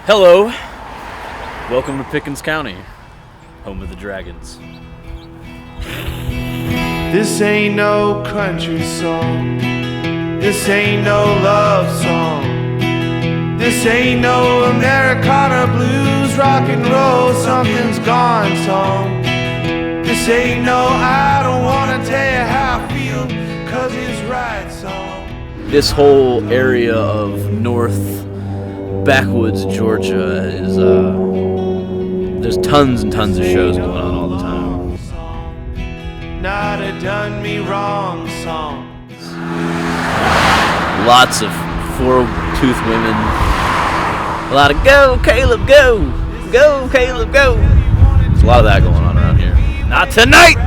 Hello, welcome to Pickens County, home of the Dragons. This ain't no country song. This ain't no love song. This ain't no Americana blues, rock and roll, something's gone song. This ain't no I don't wanna tell you how I feel, 'cause it's right song. This whole area of North Backwoods, Georgia is, there's tons and tons of shows going on all the time. Not a done me wrong song. Lots of four-tooth women. A lot of go, Caleb, go! Go, Caleb, go! There's a lot of that going on around here. Not tonight!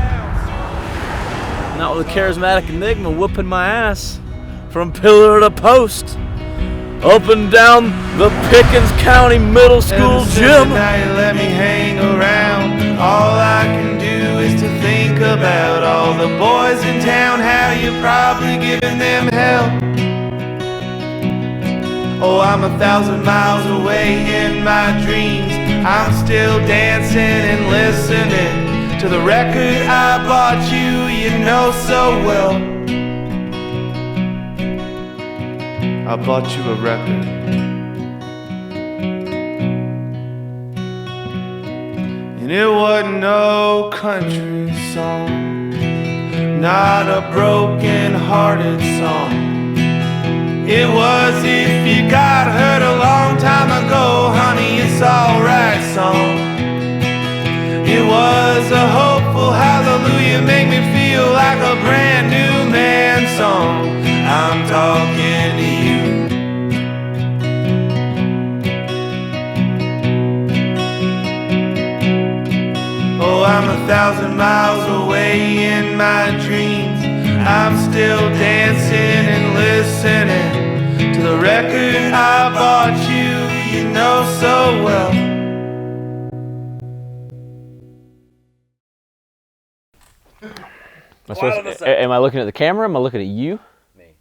Not with a charismatic enigma whooping my ass from pillar to post. Up and down the Pickens County Middle School gym. Tonight you let me hang around. All I can do is to think about all the boys in town, how you're probably giving them hell. Oh, I'm 1,000 miles away in my dreams. I'm still dancing and listening to the record I bought you, you know so well. I bought you a record. And it wasn't no country song, not a broken-hearted song. It was if you got hurt a long time ago, honey, it's alright song. It was a hopeful hallelujah, make me feel like a brand new man song. I'm talking to you. Oh, I'm 1,000 miles away in my dreams. I'm still dancing and listening to the record I bought you, you know so well. Am I looking at the camera? Am I looking at you? Me.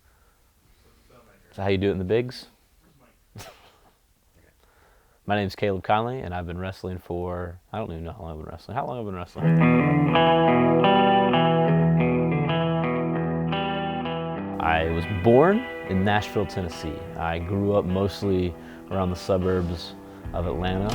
Is that how you do it in the bigs? My name's Caleb Konley, and I've been wrestling for, I don't even know how long I've been wrestling. How long have I been wrestling? I was born in Nashville, Tennessee. I grew up mostly around the suburbs of Atlanta.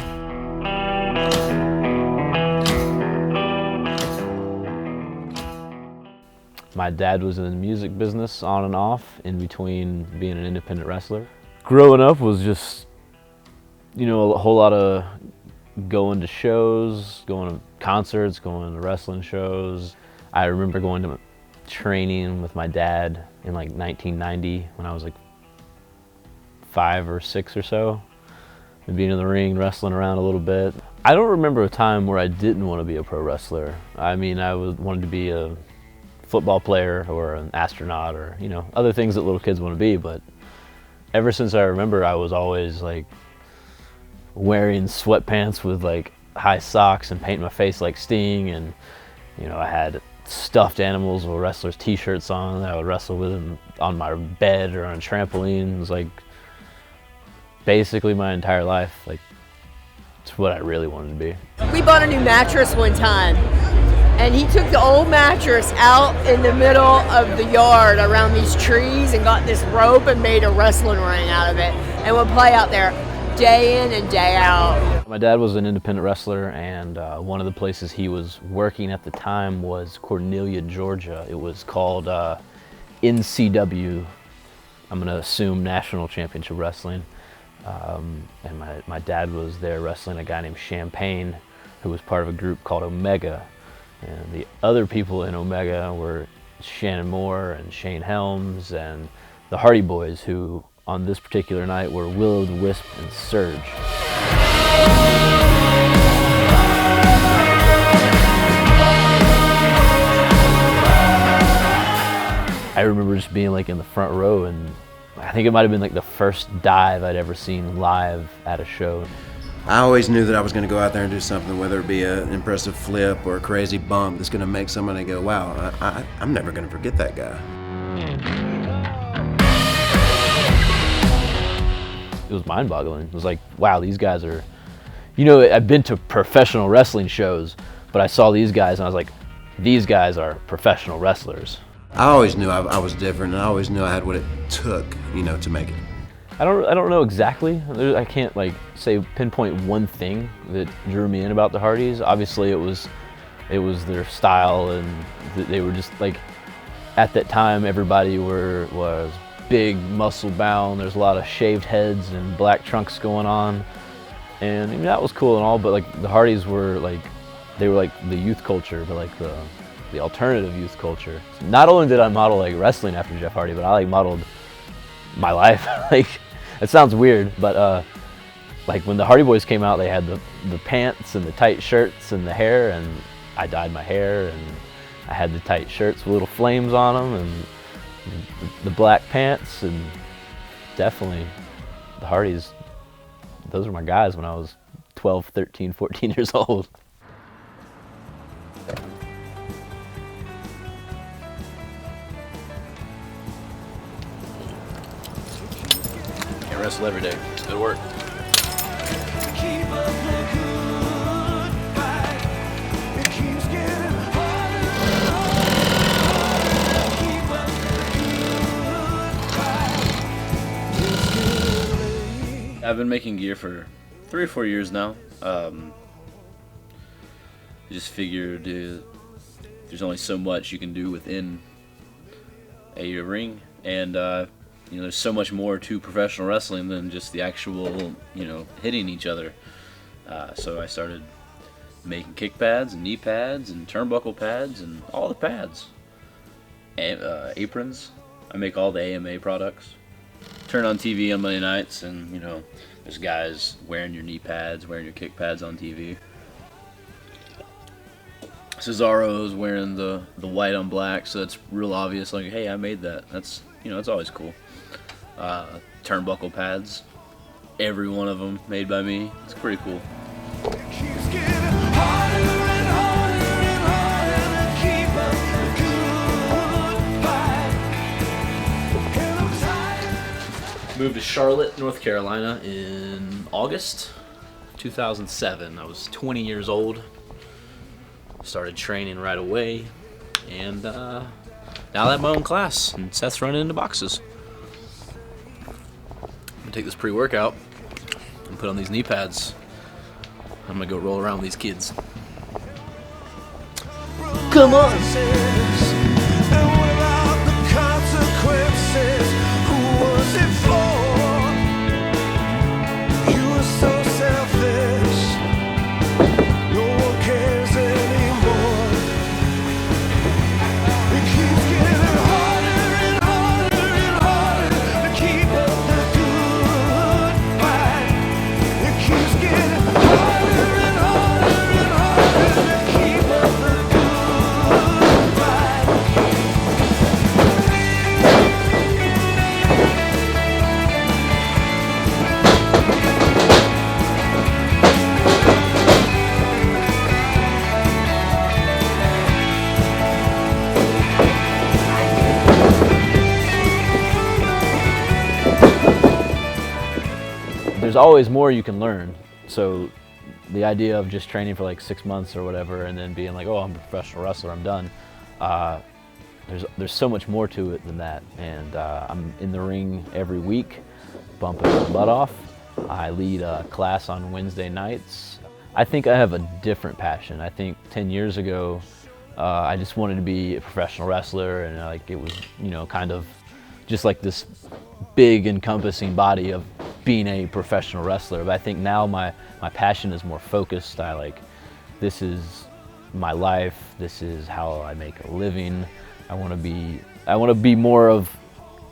My dad was in the music business on and off in between being an independent wrestler. Growing up was just, you know, a whole lot of going to shows, going to concerts, going to wrestling shows. I remember going to training with my dad in like 1990 when I was like 5 or 6 or so, and being in the ring, wrestling around a little bit. I don't remember a time where I didn't want to be a pro wrestler. I mean, wanted to be a football player or an astronaut or, you know, other things that little kids want to be, but ever since I remember, I was always like wearing sweatpants with like high socks and painting my face like Sting, and you know, I had stuffed animals with wrestlers t-shirts on that I would wrestle with on my bed or on a trampoline. It was like basically my entire life. Like, it's what I really wanted to be. We bought a new mattress one time, and he took the old mattress out in the middle of the yard around these trees and got this rope and made a wrestling ring out of it and would play out there day in and day out. My dad was an independent wrestler, and one of the places he was working at the time was Cornelia, Georgia. It was called NCW, I'm going to assume National Championship Wrestling. And my dad was there wrestling a guy named Champagne, who was part of a group called Omega. And the other people in Omega were Shannon Moore and Shane Helms and the Hardy Boys, who on this particular night were Will-O-the-Wisp and Surge. I remember just being like in the front row, and I think it might have been like the first dive I'd ever seen live at a show. I always knew that I was going to go out there and do something, whether it be an impressive flip or a crazy bump that's going to make somebody go, wow, I'm never going to forget that guy. It was mind-boggling. It was like, wow, these guys are, you know, I've been to professional wrestling shows, but I saw these guys and I was like, these guys are professional wrestlers. I always knew I was different, and I always knew I had what it took, you know, to make it. I don't know exactly. I can't like say pinpoint one thing that drew me in about the Hardys. Obviously, it was their style, and they were just like, at that time, everybody was big, muscle bound. There's a lot of shaved heads and black trunks going on, and I mean, that was cool and all. But like the Hardys were like, they were like the youth culture, but like the alternative youth culture. Not only did I model like wrestling after Jeff Hardy, but I like modeled my life. Like, it sounds weird, but like when the Hardy Boys came out, they had the pants and the tight shirts and the hair, and I dyed my hair, and I had the tight shirts with little flames on them, and the black pants, and definitely the Hardys, those were my guys when I was 12, 13, 14 years old. Can't wrestle every day. Good work. I've been making gear for 3 or 4 years now. I just figured there's only so much you can do within a ring, and you know, there's so much more to professional wrestling than just the actual, you know, hitting each other. So I started making kick pads and knee pads and turnbuckle pads and all the pads. Aprons. I make all the AMA products. Turn on TV on Monday nights, and you know, there's guys wearing your knee pads, wearing your kick pads on TV. Cesaro's wearing the white on black, so it's real obvious. Like, hey, I made that. That's, you know, it's always cool. Turnbuckle pads, every one of them made by me. It's pretty cool. Moved to Charlotte, North Carolina in August 2007. I was 20 years old. Started training right away, and now I have my own class, and Seth's running into boxes. I'm gonna take this pre-workout and put on these knee pads. I'm gonna go roll around with these kids. Come on! There's always more you can learn. So the idea of just training for like 6 months or whatever and then being like, oh, I'm a professional wrestler, I'm done. There's so much more to it than that. And I'm in the ring every week, bumping my butt off. I lead a class on Wednesday nights. I think I have a different passion. I think 10 years ago, I just wanted to be a professional wrestler, and like it was, you know, kind of just like this big encompassing body of being a professional wrestler. But I think now my passion is more focused. This is my life. This is how I make a living. I want to be more of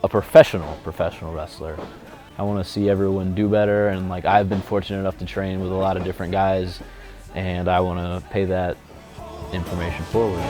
a professional wrestler. I want to see everyone do better, and like I've been fortunate enough to train with a lot of different guys, and I want to pay that information forward.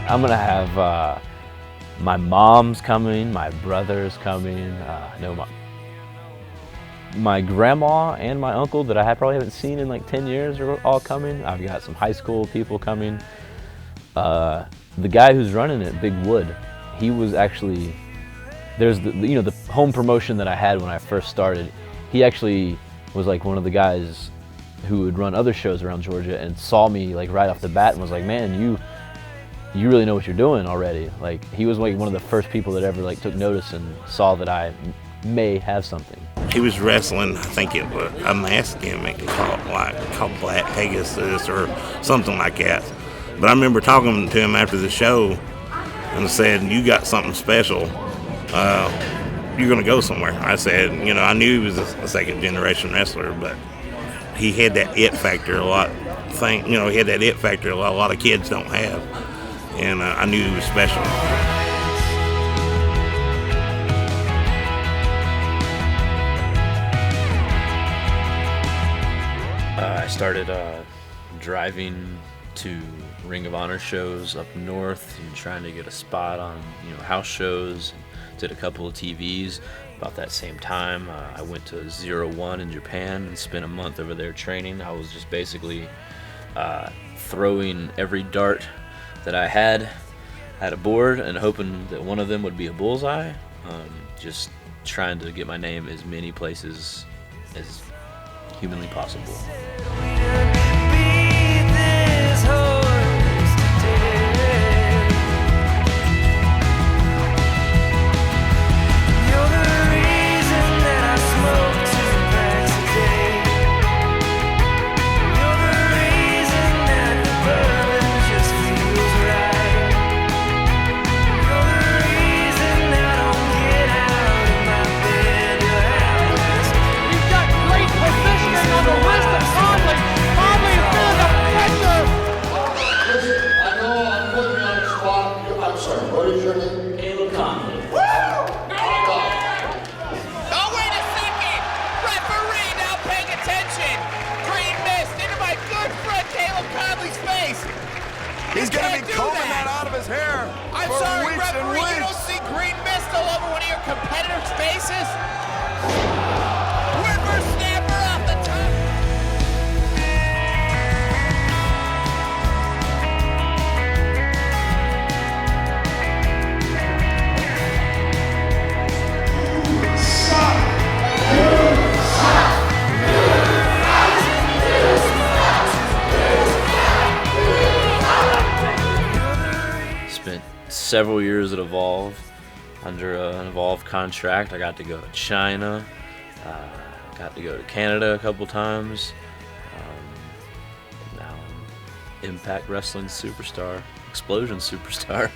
I'm gonna have my mom's coming, my brother's coming, no, my grandma and my uncle that I probably haven't seen in like 10 years are all coming. I've got some high school people coming. The guy who's running it, Big Wood, he was actually, there's the home promotion that I had when I first started. He actually was like one of the guys who would run other shows around Georgia and saw me like right off the bat and was like, man, you really know what you're doing already. Like, he was like one of the first people that ever like took notice and saw that I may have something. He was wrestling, I think it was a mask gimmick called Black Pegasus or something like that. But I remember talking to him after the show and said, you got something special. You're going to go somewhere. I said, I knew he was a second generation wrestler, but he had that it factor he had that it factor a lot of kids don't have. And I knew he was special. I started driving to Ring of Honor shows up north and trying to get a spot on house shows. Did a couple of TVs. About that same time, I went to 01 in Japan and spent a month over there training. I was just basically throwing every dart that I had at a board and hoping that one of them would be a bullseye. Just trying to get my name as many places as humanly possible. Caleb Konley. Oh, wait a second! Referee, now paying attention! Green mist into my good friend Caleb Konley's face! He's going to be combing that out of his hair I'm for sorry, weeks and referee, you weeks. don't see green mist all over one of your competitors' faces? River snapper off the top! Spent several years at Evolve under an Evolve contract. I got to go to China, got to go to Canada a couple times. Now I'm Impact Wrestling superstar, Explosion superstar.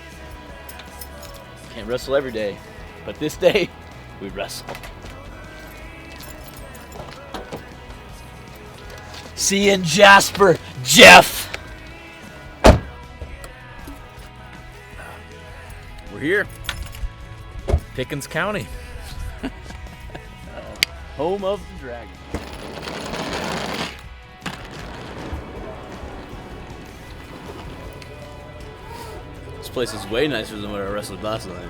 Can't wrestle every day, but this day we wrestle. See you in Jasper, Jeff. We're here. Pickens County. Home of the Dragon. This place is way nicer than where I wrestled last night.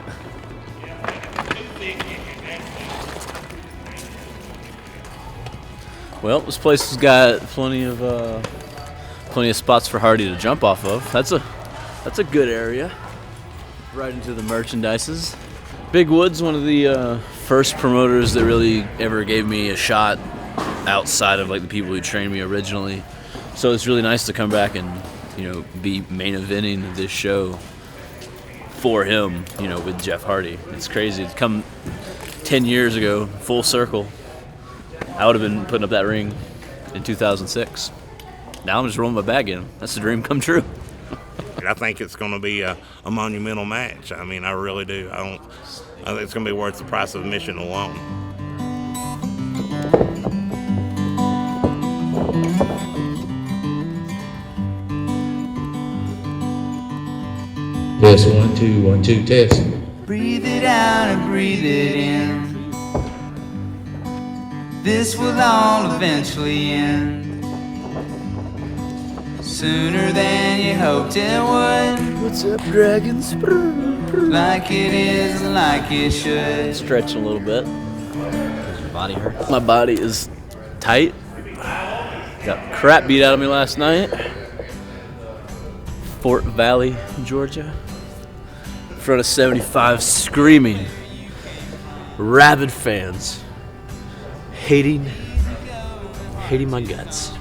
Well, this place has got plenty of spots for Hardy to jump off of. That's a good area. Right into the merchandises. Big Wood's one of the first promoters that really ever gave me a shot outside of like the people who trained me originally. So it's really nice to come back and be main eventing this show for him, with Jeff Hardy. It's crazy. It's come 10 years ago, full circle. I would have been putting up that ring in 2006. Now I'm just rolling my bag in. That's the dream come true. I think it's going to be a monumental match. I mean, I really do. I think it's going to be worth the price of admission alone. Test 1 2 1 2 test. Breathe it out and breathe it in. This will all eventually end. Sooner than you hoped it would. What's up, dragons? like it is and like it should. Stretch a little bit. Does your body hurt? My body is tight. Got crap beat out of me last night. Fort Valley, Georgia. In front of 75 screaming, rabid fans. Hating my guts.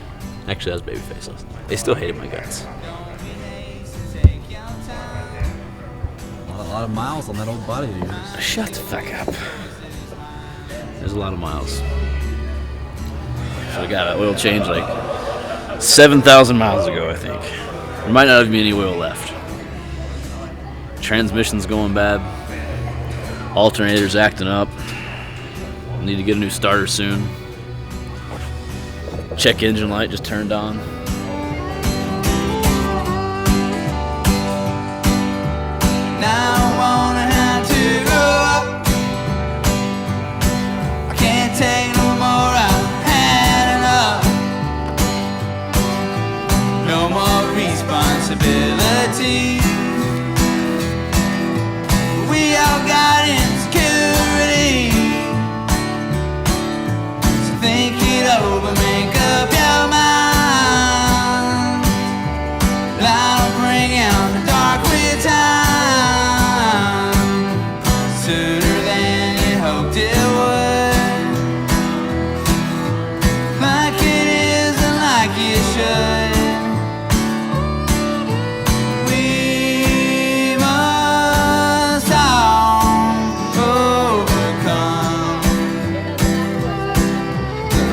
Actually, that was Babyface last night. They still hated my guts. A lot of miles on that old body of yours. Shut the fuck up. There's a lot of miles. So I got an oil change like 7,000 miles ago, I think. There might not have been any oil left. Transmission's going bad. Alternator's acting up. Need to get a new starter soon. Check engine light just turned on. Now I wanna have to grow up. I can't take no more, I've had enough. No more responsibility. We all got insecurity. So think it over, make up your mind. I'll bring out the dark with time, sooner than you hoped it would. Like it is and like it should. We must all overcome the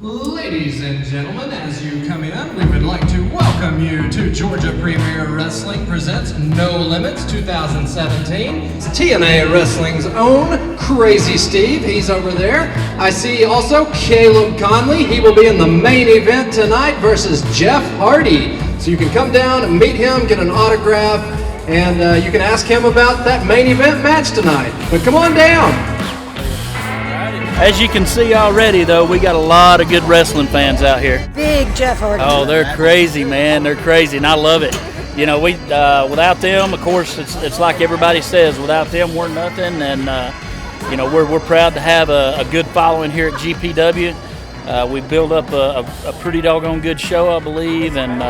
Ladies and gentlemen, as you come in, we would like to welcome you to Georgia Premier Wrestling presents No Limits 2017. It's TNA Wrestling's own Crazy Steve. He's over there. I see also Caleb Konley. He will be in the main event tonight versus Jeff Hardy. So you can come down and meet him, get an autograph, and you can ask him about that main event match tonight. But come on down. As you can see already, though, we got a lot of good wrestling fans out here. Big Jeff Hardy. Oh, they're crazy, man. They're crazy, and I love it. You know, we without them, of course, it's like everybody says, without them, we're nothing. And you know, we're proud to have a good following here at GPW. We built up a pretty doggone good show, I believe, and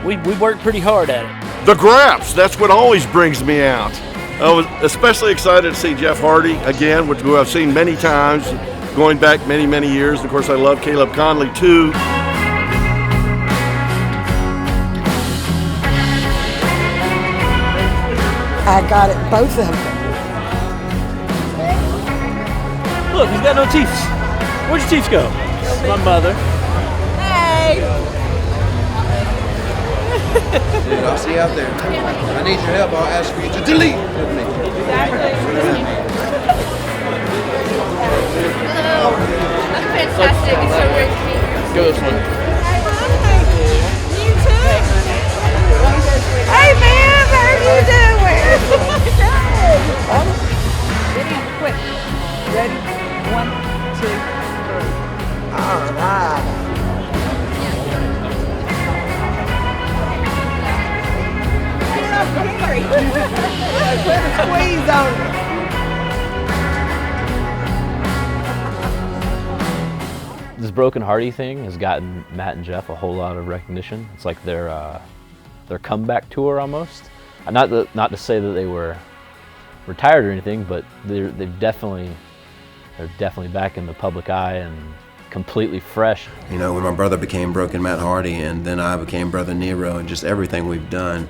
we worked pretty hard at it. The Graps, that's what always brings me out. I was especially excited to see Jeff Hardy again, which I've seen many times, going back many, many years. And of course, I love Caleb Konley too. I got it, both of them. Look, he's got no teeth. Where'd your teeth go? My mother. Hey! Dude, I'll see you out there. I need your help. I'll ask for you to delete with me. Hello. I'm fantastic. It's so great to meet you. Go this one. You too. Hey man, how are you doing? Ready? Quick. Ready? 1, 2, 3. All right. Put a squeeze on it. This Broken Hardy thing has gotten Matt and Jeff a whole lot of recognition. It's like their comeback tour almost. Not to say that they were retired or anything, but they're definitely back in the public eye and completely fresh. You know, when my brother became Broken Matt Hardy, and then I became Brother Nero, and just everything we've done,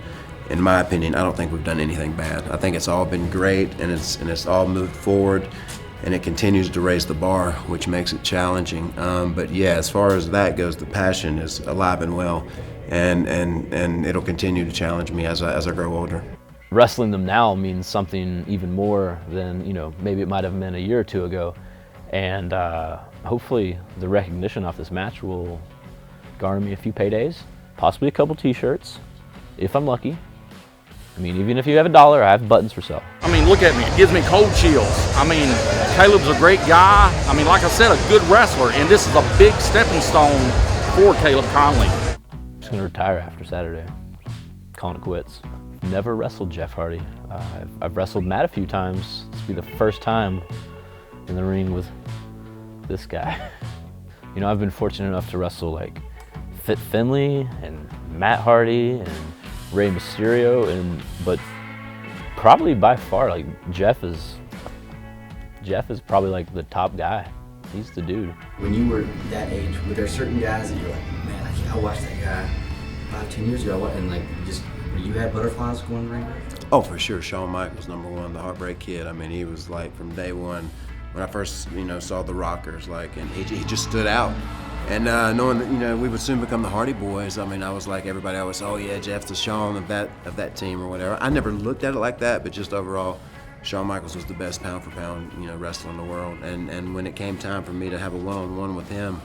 in my opinion, I don't think we've done anything bad. I think it's all been great, and it's all moved forward, and it continues to raise the bar, which makes it challenging. But yeah, as far as that goes, the passion is alive and well, and it'll continue to challenge me as I grow older. Wrestling them now means something even more than, you know, maybe it might have been a year or two ago, and hopefully the recognition off this match will garner me a few paydays, possibly a couple t-shirts, if I'm lucky. I mean, even if you have $1, I have buttons for sale. I mean, look at me. It gives me cold chills. I mean, Caleb's a great guy. I mean, like I said, a good wrestler. And this is a big stepping stone for Caleb Konley. I'm just going to retire after Saturday. Calling it quits. Never wrestled Jeff Hardy. I've wrestled Matt a few times. This will be the first time in the ring with this guy. You know, I've been fortunate enough to wrestle like Fit Finley and Matt Hardy and Rey Mysterio, but probably by far, like Jeff is probably like the top guy. He's the dude. When you were that age, were there certain guys that you're like, man, I watched that guy 5-10 years ago, and like you had butterflies going in the ring? Oh, for sure. Shawn Michaels, #1, the Heartbreak Kid. I mean, he was like from day one when I first, saw the Rockers, like, and he just stood out. And knowing that, we would soon become the Hardy Boys, I mean, I was like, everybody always, oh yeah, Jeff's the Shawn of that team or whatever. I never looked at it like that, but just overall, Shawn Michaels was the best pound for pound, wrestler in the world. And when it came time for me to have a one-on-one with him,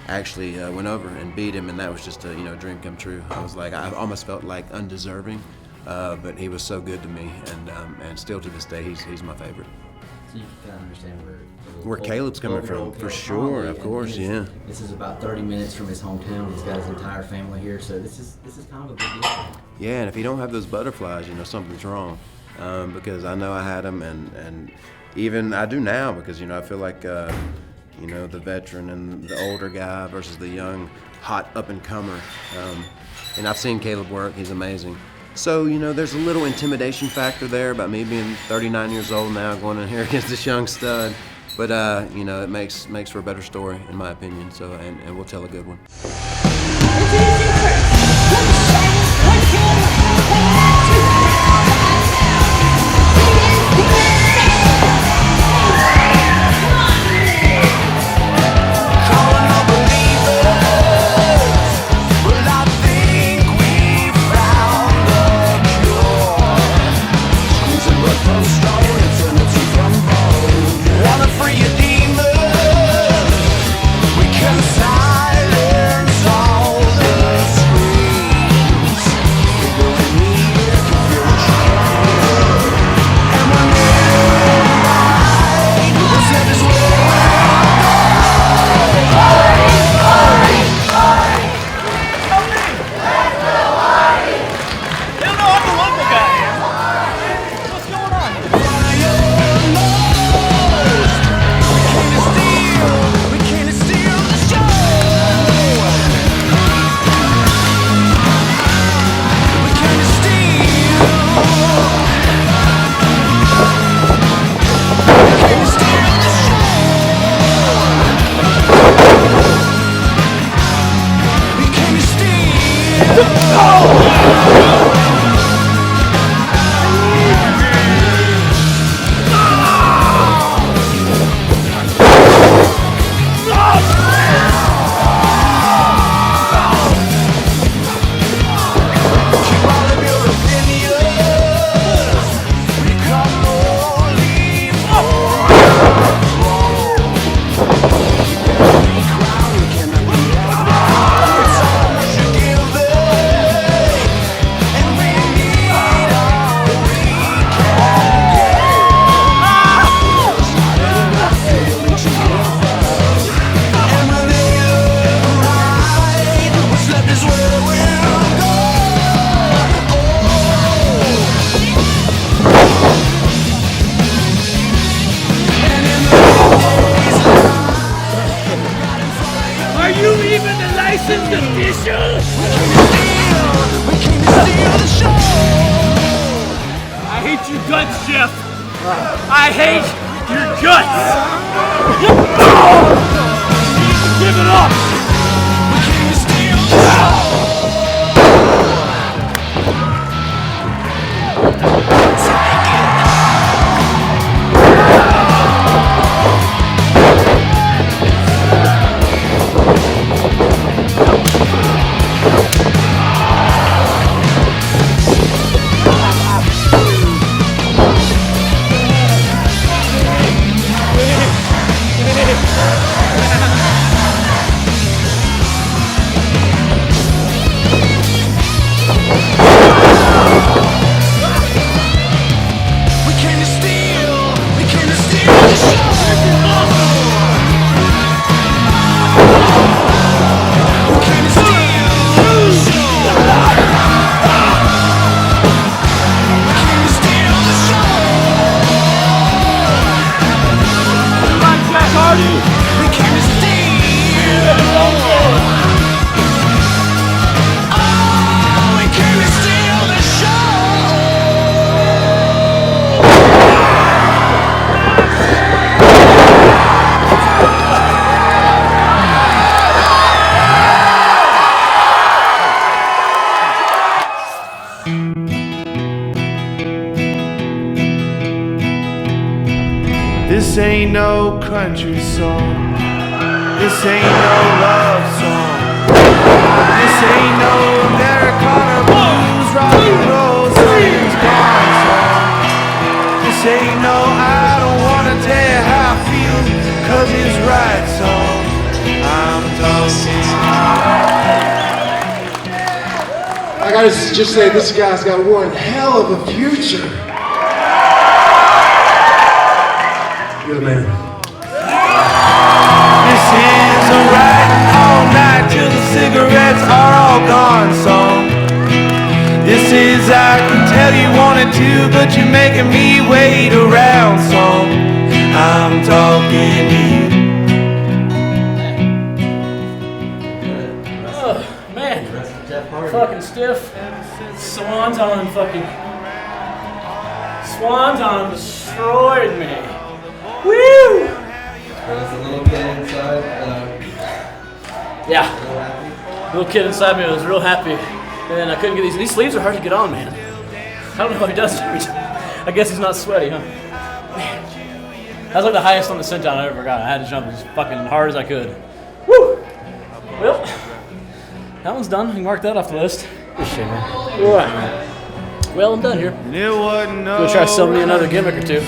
I actually went over and beat him, and that was just a dream come true. I was like, I almost felt like undeserving, but he was so good to me, and still to this day, he's my favorite. So you can understand where Caleb's coming from, for sure, of course, yeah. This is about 30 minutes from his hometown. He's got his entire family here, so this is kind of a big deal. Yeah, and if you don't have those butterflies, something's wrong, because I know I had them, and even I do now, because I feel like the veteran and the older guy versus the young, hot up-and-comer, and I've seen Caleb work. He's amazing. So, there's a little intimidation factor there about me being 39 years old now, going in here against this young stud. But, it makes for a better story, in my opinion. So, and we'll tell a good one. I hate your guts, Jeff. I hate your guts. Give it up. This ain't no country song. This ain't no love song. This ain't no Americana blues, rock and roll, something's gone song. This ain't no I don't wanna tell you how I feel, 'cause it's right song. I'm talking. I gotta just say, this guy's got one hell of a future. Good man. This is a riding all night till the cigarettes are all gone song. This is I can tell you wanted to, but you're making me wait around song. I'm talking to you. Oh, man. Fucking stiff. Swanton destroyed me. Woo! There's a little kid inside. Yeah. Little kid inside me was real happy. And I couldn't get these sleeves are hard to get on, man. I don't know how he does it. I guess he's not sweaty, huh? Man. That was like the highest on the senton I ever got. I had to jump as fucking hard as I could. Woo! Well, that one's done. You can mark that off the list. Good shit, man. All right. Well, I'm done here. Go try selling me another gimmick or two.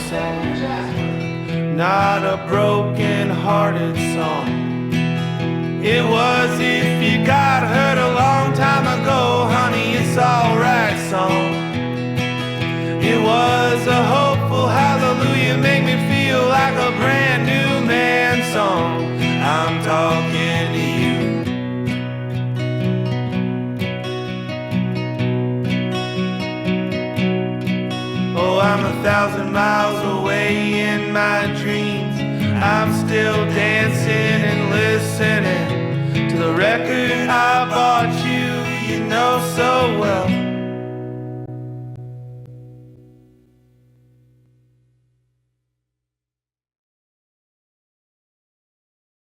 Not a broken-hearted song. It was if you got hurt a long time ago, honey, it's alright song. It was a hopeful hallelujah, make me feel like a brand new man song. I'm talking to you. Oh, I'm 1,000 miles away in my dreams. I'm still dancing and listening to the record I